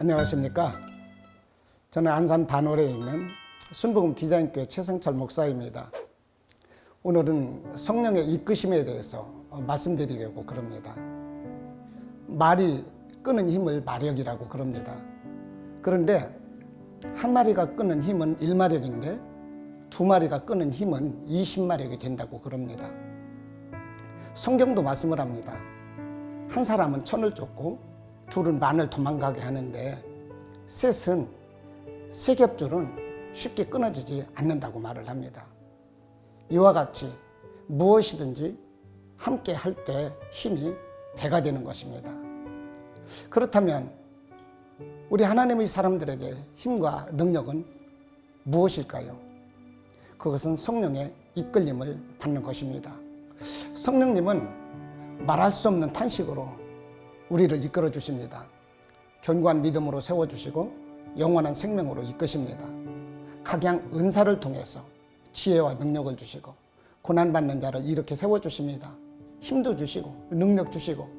안녕하십니까. 저는 안산 반월에 있는 순복음 디자인교회 최성철 목사입니다. 오늘은 성령의 이끄심에 대해서 말씀드리려고 그럽니다. 말이 끄는 힘을 마력이라고 그럽니다. 그런데 한 마리가 끄는 힘은 1마력인데 두 마리가 끄는 힘은 20마력이 된다고 그럽니다. 성경도 말씀을 합니다. 한 사람은 천을 쫓고 둘은 만을 도망가게 하는데 셋은 세 겹줄은 쉽게 끊어지지 않는다고 말을 합니다. 이와 같이 무엇이든지 함께 할 때 힘이 배가 되는 것입니다. 그렇다면 우리 하나님의 사람들에게 힘과 능력은 무엇일까요? 그것은 성령의 이끌림을 받는 것입니다. 성령님은 말할 수 없는 탄식으로 우리를 이끌어 주십니다. 견고한 믿음으로 세워주시고 영원한 생명으로 이끄십니다. 각양 은사를 통해서 지혜와 능력을 주시고 고난받는 자를 이렇게 세워주십니다. 힘도 주시고 능력 주시고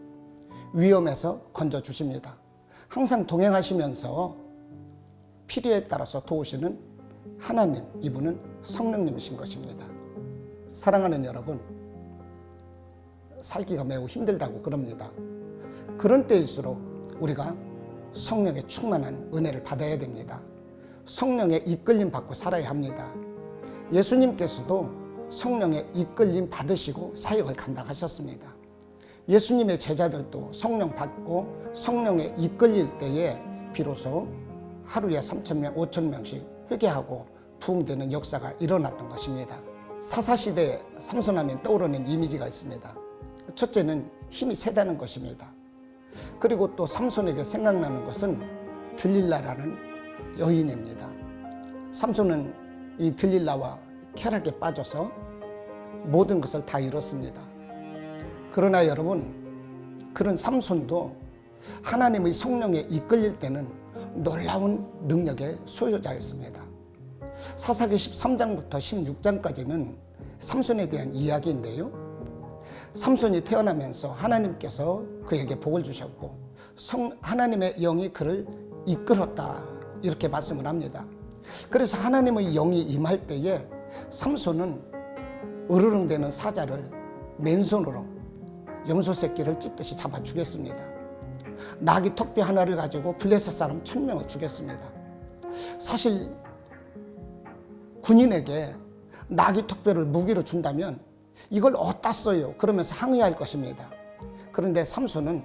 위험에서 건져주십니다. 항상 동행하시면서 필요에 따라서 도우시는 하나님, 이분은 성령님이신 것입니다. 사랑하는 여러분, 살기가 매우 힘들다고 그럽니다. 그런 때일수록 우리가 성령의 충만한 은혜를 받아야 됩니다. 성령의 이끌림 받고 살아야 합니다. 예수님께서도 성령의 이끌림 받으시고 사역을 감당하셨습니다. 예수님의 제자들도 성령 받고 성령에 이끌릴 때에 비로소 하루에 3,000명, 5,000명씩 회개하고 부흥되는 역사가 일어났던 것입니다. 사사시대에 삼손하면 떠오르는 이미지가 있습니다. 첫째는 힘이 세다는 것입니다. 그리고 또 삼손에게 생각나는 것은 들릴라라는 여인입니다. 삼손은 이 들릴라와 쾌락에 빠져서 모든 것을 다 잃었습니다. 그러나 여러분, 그런 삼손도 하나님의 성령에 이끌릴 때는 놀라운 능력의 소유자였습니다. 사사기 13장부터 16장까지는 삼손에 대한 이야기인데요. 삼손이 태어나면서 하나님께서 그에게 복을 주셨고 하나님의 영이 그를 이끌었다, 이렇게 말씀을 합니다. 그래서 하나님의 영이 임할 때에 삼손은 으르렁대는 사자를 맨손으로 염소 새끼를 찢듯이 잡아 죽였습니다. 나귀 턱뼈 하나를 가지고 블레셋 사람 1,000명을 죽였습니다. 사실 군인에게 나귀 턱뼈를 무기로 준다면 이걸 어디다 써요? 그러면서 항의할 것입니다. 그런데 삼손은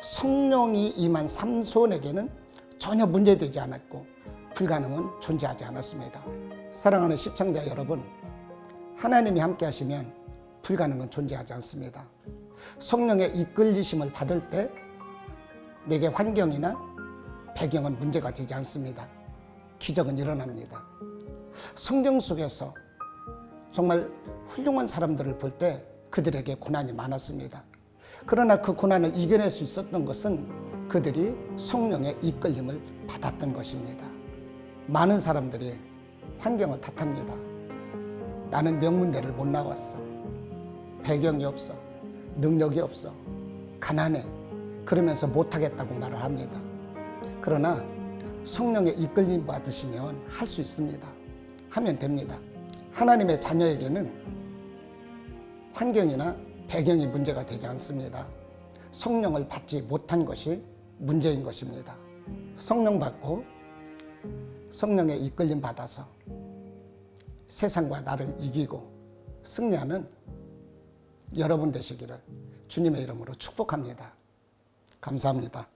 성령이 임한 삼손에게는 전혀 문제되지 않았고 불가능은 존재하지 않았습니다. 사랑하는 시청자 여러분, 하나님이 함께 하시면 불가능은 존재하지 않습니다. 성령의 이끌리심을 받을 때 내게 환경이나 배경은 문제가 되지 않습니다. 기적은 일어납니다. 성경 속에서 정말 훌륭한 사람들을 볼 때 그들에게 고난이 많았습니다. 그러나 그 고난을 이겨낼 수 있었던 것은 그들이 성령의 이끌림을 받았던 것입니다. 많은 사람들이 환경을 탓합니다. 나는 명문대를 못 나왔어. 배경이 없어. 능력이 없어. 가난해. 그러면서 못하겠다고 말을 합니다. 그러나 성령의 이끌림 받으시면 할 수 있습니다. 하면 됩니다. 하나님의 자녀에게는 환경이나 배경이 문제가 되지 않습니다. 성령을 받지 못한 것이 문제인 것입니다. 성령 받고 성령의 이끌림 받아서 세상과 나를 이기고 승리하는 여러분 되시기를 주님의 이름으로 축복합니다. 감사합니다.